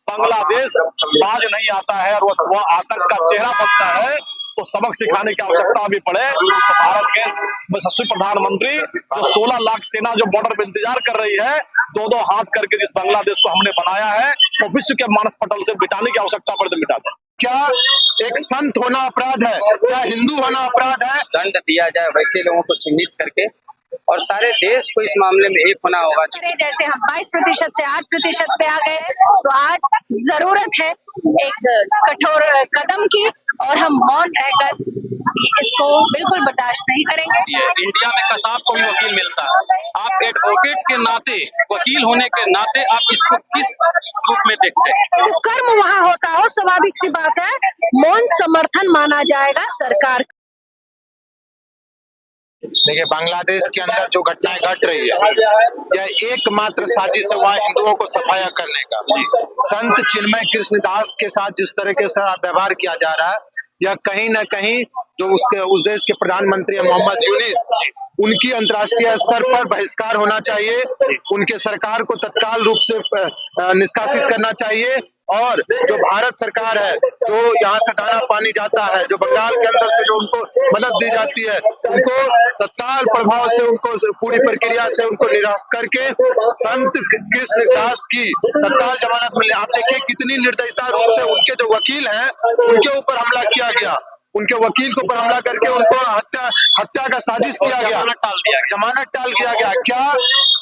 बांग्लादेश बाज नहीं आता है और वह आतंक का चेहरा बनता है, तो सबक सिखाने की आवश्यकता भी पड़े। तो भारत के यशस्वी प्रधानमंत्री जो 16 लाख सेना जो बॉर्डर पे इंतजार कर रही है, दो दो हाथ करके जिस बांग्लादेश को हमने बनाया है, वो विश्व के मानस पटल से मिटाने की आवश्यकता पड़े तो मिटा दें। क्या एक संत होना अपराध है? क्या हिंदू होना अपराध है? दंड दिया जाए वैसे लोगों को चिन्हित करके, और सारे देश को इस मामले में एक होना होगा। जैसे हम 22% से 8% पे आ गए, तो आज जरूरत है एक कठोर कदम की, और हम मौन रहकर इसको बिल्कुल बर्दाश्त नहीं करेंगे। इंडिया में कसाब को भी वकील मिलता है, आप एडवोकेट के नाते, वकील होने के नाते आप इसको किस रूप में देखते हैं? तो कर्म वहाँ होता हो, स्वाभाविक सी बात है, मौन समर्थन माना जाएगा सरकार। देखिए, बांग्लादेश के अंदर जो घटनाएं घट रही है, यह एकमात्र साजिश है वहाँ हिंदुओं को सफाया करने का। संत चिन्मय कृष्णदास के साथ जिस तरीके से व्यवहार किया जा रहा है, यह कहीं न कहीं जो उस देश के प्रधानमंत्री मोहम्मद यूनिस, उनकी अंतर्राष्ट्रीय स्तर पर बहिष्कार होना चाहिए। उनके सरकार को तत्काल रूप से निष्कासित करना चाहिए, और जो भारत सरकार है, जो यहाँ से दाना पानी जाता है, जो बंगाल के अंदर से जो उनको मदद दी जाती है, उनको तत्काल प्रभाव से, उनको पूरी प्रक्रिया से उनको निरस्त करके संत कृष्णदास की तत्काल जमानत मिले। आप देखिए कितनी निर्दयता रूप से उनके जो वकील हैं, उनके ऊपर हमला किया गया, उनके वकील के ऊपर हमला करके उनको हत्या का साजिश किया गया, जमानत टाल दिया गया। क्या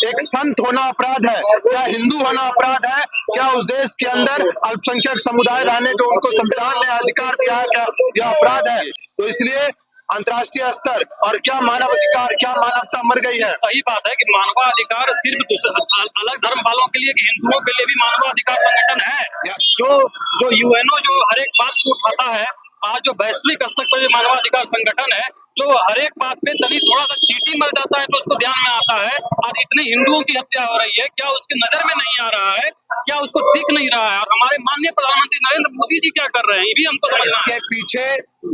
एक संत होना अपराध है? क्या हिंदू होना अपराध है? क्या उस देश के अंदर अल्पसंख्यक समुदाय रहने जो उनको संविधान ने अधिकार दिया है, क्या यह अपराध है? तो इसलिए अंतर्राष्ट्रीय स्तर और क्या मानवाधिकार, क्या मानवता मर गई है। सही बात है कि मानवाधिकार सिर्फ अलग धर्म वालों के लिए कि हिंदुओं के लिए भी मानवाधिकार संगठन है, जो यूएनओ जो हर एक बात को उठाता है। आज जो वैश्विक स्तर पर मानवाधिकार संगठन है, जो हर एक बात पे तभी थोड़ा सा चींटी मर जाता है तो उसको ध्यान में आता है। आज इतने हिंदुओं की हत्या हो रही है, क्या उसके नजर में नहीं आ रहा है? क्या उसको दिख नहीं रहा है? और हमारे माननीय प्रधानमंत्री नरेंद्र मोदी जी क्या कर रहे हैं, ये भी हमको समझना है। इसके पीछे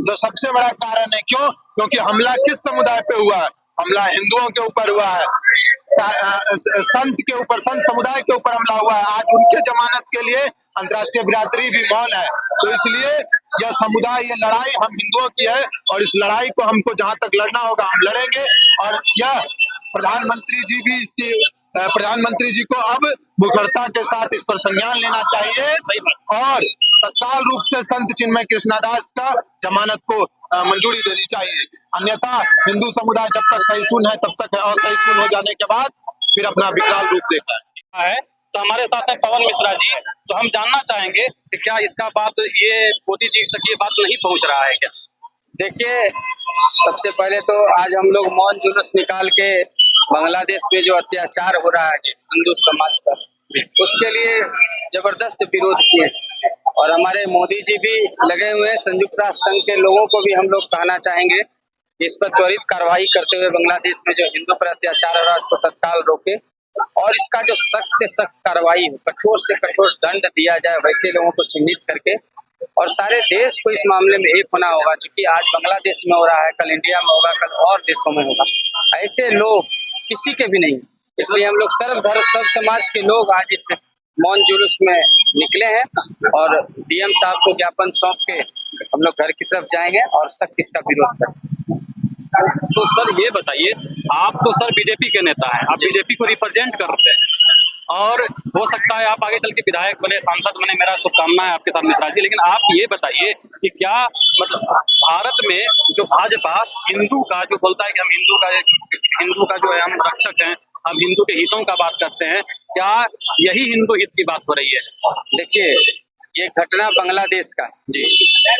जो सबसे बड़ा कारण है, क्योंकि हमला किस समुदाय पे हुआ है? हमला हिंदुओं के ऊपर हुआ है, संत के ऊपर, संत समुदाय के ऊपर हमला हुआ है। आज उनके जमानत के लिए अंतर्राष्ट्रीय बिरादरी भी मौन है। तो इसलिए यह समुदाय, ये लड़ाई हम हिंदुओं की है, और इस लड़ाई को हमको जहां तक लड़ना होगा हम लड़ेंगे। और यह प्रधानमंत्री जी को अब मुखरता के साथ इस पर संज्ञान लेना चाहिए, और तत्काल रूप से संत चिन्मय कृष्णदास का जमानत को मंजूरी देनी चाहिए। अन्यथा हिंदू समुदाय जब तक सहिष्णु है तब तक है, और सहिष्णु हो जाने के बाद फिर अपना विकराल रूप देखता है। तो हमारे साथ है पवन मिश्रा जी, तो हम जानना चाहेंगे कि क्या इसका बात, ये मोदी जी तक ये बात नहीं पहुंच रहा है क्या? देखिए, सबसे पहले तो आज हम लोग मौन जुलूस निकाल के बांग्लादेश में जो अत्याचार हो रहा है हिंदू समाज पर, उसके लिए जबरदस्त विरोध किए, और हमारे मोदी जी भी लगे हुए हैं। संयुक्त राष्ट्र संघ के लोगों को भी हम लोग कहना चाहेंगे कि इस पर त्वरित कार्रवाई करते हुए बांग्लादेश में जो हिंदू पर अत्याचार हो रहा है उसको तत्काल रोके, और इसका जो सख्त से सख्त कार्रवाई हो, कठोर से कठोर दंड दिया जाए वैसे लोगों को चिन्हित करके, और सारे देश को इस मामले में एक होना होगा। क्योंकि आज बांग्लादेश में हो रहा है, कल इंडिया में होगा, कल और देशों में होगा। ऐसे लोग किसी के भी नहीं, इसलिए हम लोग सब समाज के लोग आज इस मौन जुलूस में निकले हैं, और डीएम साहब को ज्ञापन सौंप के हम लोग घर की तरफ जाएंगे और सख्त इसका विरोध करेंगे। तो सर ये बताइए, आप तो सर बीजेपी के नेता हैं, आप बीजेपी को रिप्रेजेंट करते हैं, और हो सकता है आप आगे चल के विधायक बने, सांसद बने, मेरा शुभकामना है आपके साथ मिश्रा जी। लेकिन आप ये बताइए कि क्या मतलब भारत में जो भाजपा हिंदू का जो बोलता है कि हम हिंदू का जो है हम रक्षक हैं, हम हिंदू के हितों का बात करते हैं, क्या यही हिंदू हित की बात हो रही है? देखिए, ये घटना बांग्लादेश का जी,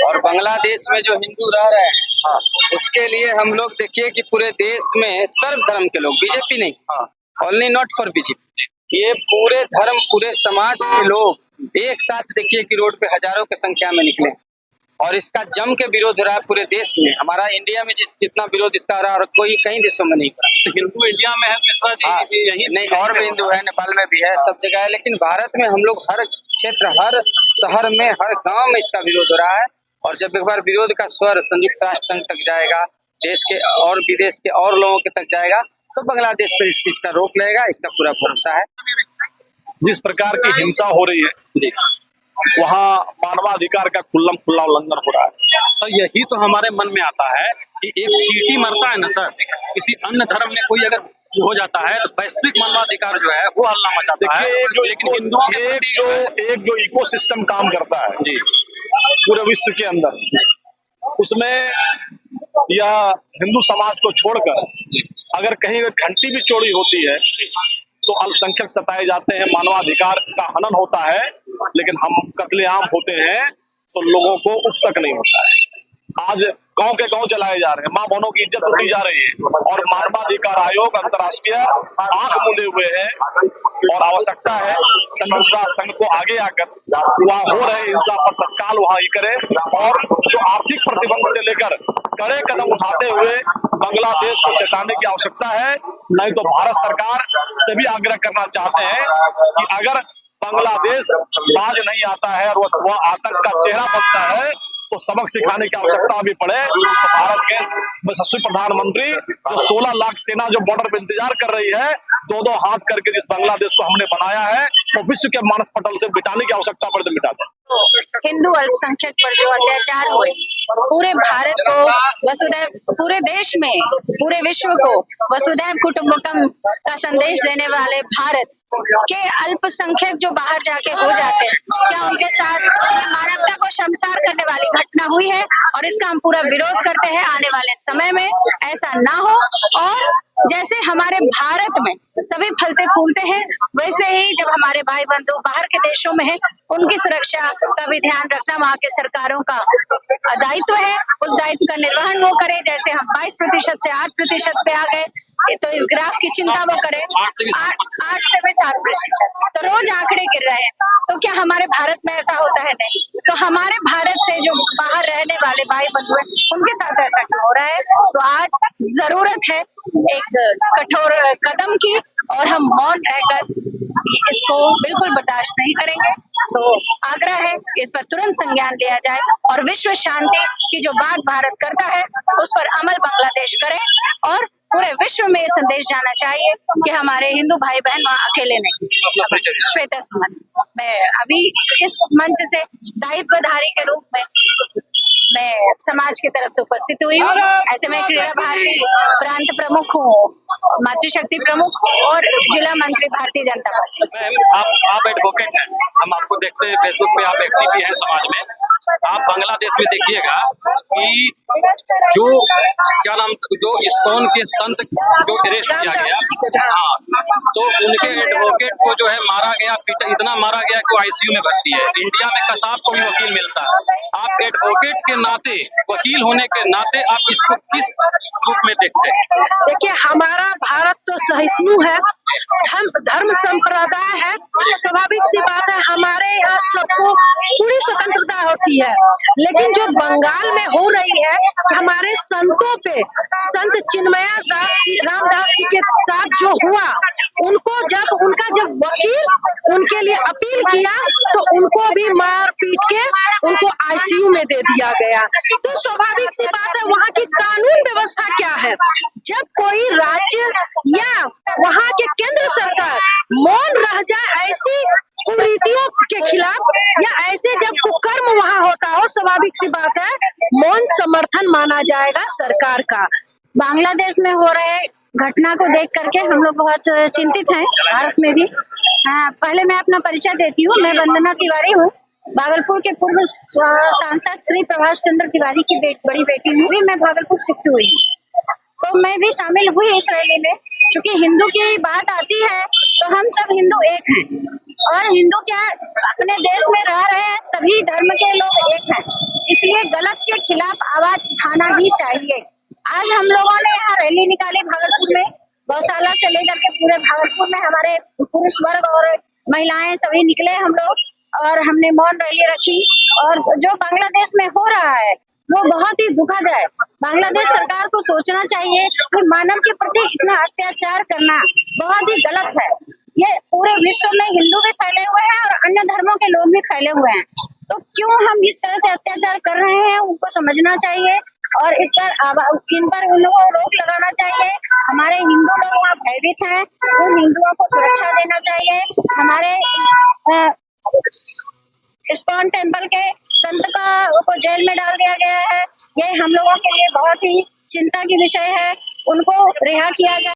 और बांग्लादेश में जो हिंदू रह रहे हैं, हाँ, उसके लिए हम लोग देखिए कि पूरे देश में सर्व धर्म के लोग, बीजेपी नहीं, हाँ, ओनली नॉट फॉर बीजेपी, ये पूरे धर्म, पूरे समाज के लोग एक साथ देखिए कि रोड पे हजारों की संख्या में निकले, और इसका जम के विरोध हो रहा है पूरे देश में। हमारा इंडिया में कितना विरोध इसका हो रहा है, और कोई कहीं देशों में नहीं हो रहा। तो हिंदू इंडिया में है मिश्रा जी? हाँ, यही नहीं, और भी हिंदू है, नेपाल में भी है, सब जगह है, लेकिन भारत में हम लोग हर क्षेत्र, हर शहर में, हर गांव में इसका विरोध हो रहा है। और जब एक बार विरोध का स्वर संयुक्त राष्ट्र संघ तक जाएगा, देश के और विदेश के और लोगों के तक जाएगा, तो बांग्लादेश पर इस चीज का रोक लगेगा, इसका पूरा भरोसा है। जिस प्रकार की हिंसा हो रही है, वहाँ मानवाधिकार का खुल्लम खुल्ला उल्लंघन हो रहा है। सर यही तो हमारे मन में आता है कि एक चींटी मरता है ना सर, किसी अन्य धर्म में कोई अगर हो जाता है तो वैश्विक मानवाधिकार जो है वो हल्ला मचाता है। देखिए एक जो इकोसिस्टम काम करता है जी पूरे विश्व के अंदर, उसमें या हिंदू समाज को छोड़कर अगर कहीं घंटी भी चोरी होती है तो अल्पसंख्यक सताए जाते हैं, मानवाधिकार का हनन होता है, लेकिन हम कत्लेआम होते हैं तो लोगों को उप तक नहीं होता है। आज गांव के गांव जलाए जा रहे हैं, मां बहनों की इज्जत लूटी जा रही है और मानवाधिकार आयोग अंतर्राष्ट्रीय आंख मूंदे हुए है और आवश्यकता है संयुक्त राष्ट्र संघ को आगे आकर वहाँ हो रहे हिंसा पर तत्काल वहाँ ही करे और जो आर्थिक प्रतिबंध से लेकर कड़े कदम उठाते हुए बांग्लादेश को चेताने की आवश्यकता है। नहीं तो भारत सरकार से भी आग्रह करना चाहते हैं कि अगर बांग्लादेश बाज नहीं आता है और वह आतंक का चेहरा बनता है तो सबक सिखाने की आवश्यकता भी पड़े। तो भारत के यशस्वी प्रधानमंत्री जो 16 लाख सेना जो बॉर्डर पे इंतजार कर रही है, दो हाथ करके जिस बांग्लादेश को हमने बनाया है वो विश्व के मानस पटल से मिटाने की आवश्यकता पड़े तो मिटा दें। हिंदू अल्पसंख्यक पर जो अत्याचार हुए, पूरे भारत को वसुधैव, पूरे देश में पूरे विश्व को वसुधैव कुटुंबकम का संदेश देने वाले भारत के अल्पसंख्यक जो बाहर जाके हो जाते हैं, क्या उनके साथ मानवता को शर्मसार करने वाली घटना हुई है और इसका हम पूरा विरोध करते हैं। आने वाले समय में ऐसा ना हो और जैसे हमारे भारत में सभी फलते फूलते हैं, वैसे ही जब हमारे भाई बंधु बाहर के देशों में हैं, उनकी सुरक्षा का भी ध्यान रखना वहाँ के सरकारों का दायित्व है। उस दायित्व का निर्वहन वो करे। जैसे हम 22% से 8% पे आ गए, तो इस ग्राफ की चिंता वो करे। 8 से भी 7%, तो रोज आंकड़े गिर रहे हैं। तो क्या हमारे भारत में ऐसा होता है? नहीं। तो हमारे भारत से जो बाहर रहने वाले भाई बंधु हैं, उनके साथ ऐसा क्यों हो रहा है? तो आज जरूरत है एक कठोर कदम की और हम मौन रहकर इसको बिल्कुल बर्दाश्त नहीं करेंगे। तो आग्रह है कि इस पर तुरंत संज्ञान लिया जाए और विश्व शांति की जो बात भारत करता है उस पर अमल बांग्लादेश करे और पूरे विश्व में ये संदेश जाना चाहिए कि हमारे हिंदू भाई बहन वहाँ अकेले नहीं। श्वेता सुमन, मैं अभी इस मंच से दायित्वधारी के रूप में मैं समाज की तरफ से उपस्थित हुई हूँ। ऐसे में क्रीड़ा भारती प्रांत प्रमुख हूँ, मातृशक्ति प्रमुख और जिला मंत्री भारतीय जनता पार्टी। मैम आप एडवोकेट हैं, हम आपको देखते हैं फेसबुक पे, आप एक्टिव भी हैं समाज में। आप बांग्लादेश में देखिएगा कि जो क्या नाम, जो इस्कॉन के संत जो अरेस्ट किया गया, हाँ, तो उनके एडवोकेट को जो है मारा गया, इतना मारा गया कि आईसीयू में भर्ती है। इंडिया में कसाब को भी वकील मिलता है। आप एडवोकेट के नाते, वकील होने के नाते आप इसको किस रूप में देखते हैं? देखिए, हमारा भारत तो सहिष्णु है, धर्म संप्रदाय है। स्वाभाविक सी बात है, हमारे यहाँ सबको पूरी स्वतंत्रता होती है। लेकिन जो बंगाल में हो रही है, हमारे संतों पे, संत चिन्मया रामदास जी के साथ जो हुआ, उनको जब वकील उनके लिए अपील किया तो उनको भी मार पीट के उनको आईसीयू में दे दिया गया। तो स्वाभाविक सी बात है, वहाँ की कानून व्यवस्था क्या है? जब कोई राज्य या वहाँ के केंद्र सरकार मौन रह जाए ऐसी कुरीतियों के खिलाफ या ऐसे जब कुकर्म वहाँ होता हो, स्वाभाविक सी बात है मौन समर्थन माना जाएगा सरकार का। बांग्लादेश में हो रहे घटना को देख करके हम लोग बहुत चिंतित हैं, भारत में भी। पहले मैं अपना परिचय देती हूँ। मैं वंदना तिवारी हूँ, भागलपुर के पूर्व सांसद श्री प्रभाष चंद्र तिवारी की बड़ी बेटी हूँ। मैं भागलपुर शिफ्ट हुई, तो मैं भी शामिल हुई इस रैली में। चूंकि हिंदू की बात आती है तो हम सब हिंदू एक हैं और हिंदू क्या अपने देश में रह रहे हैं, सभी धर्म के लोग एक हैं, इसलिए गलत के खिलाफ आवाज उठाना ही चाहिए। आज हम लोगों ने यहाँ रैली निकाली भागलपुर में, गौशाला से लेकर के पूरे भागलपुर में हमारे पुरुष वर्ग और महिलाएं सभी निकले हम लोग, और हमने मौन रैली रखी। और जो बांग्लादेश में हो रहा है वो बहुत ही दुखद है। बांग्लादेश सरकार को सोचना चाहिए कि मानव के प्रति इतना अत्याचार करना बहुत ही गलत है। ये पूरे विश्व में हिंदू भी फैले हुए हैं और अन्य धर्मों के लोग भी फैले हुए हैं, तो क्यों हम इस तरह से अत्याचार कर रहे हैं, उनको समझना चाहिए और इस पर इन पर उन लोगों को रोक लगाना चाहिए। हमारे हिंदू लोग वहाँ भयभीत हैं, उन हिंदुओं को सुरक्षा देना चाहिए। हमारे इस्कॉन टेम्पल के संत को जेल में डाल दिया गया है। ये हम लोगों के लिए बहुत ही चिंता की विषय है। उनको रिहा किया जाए।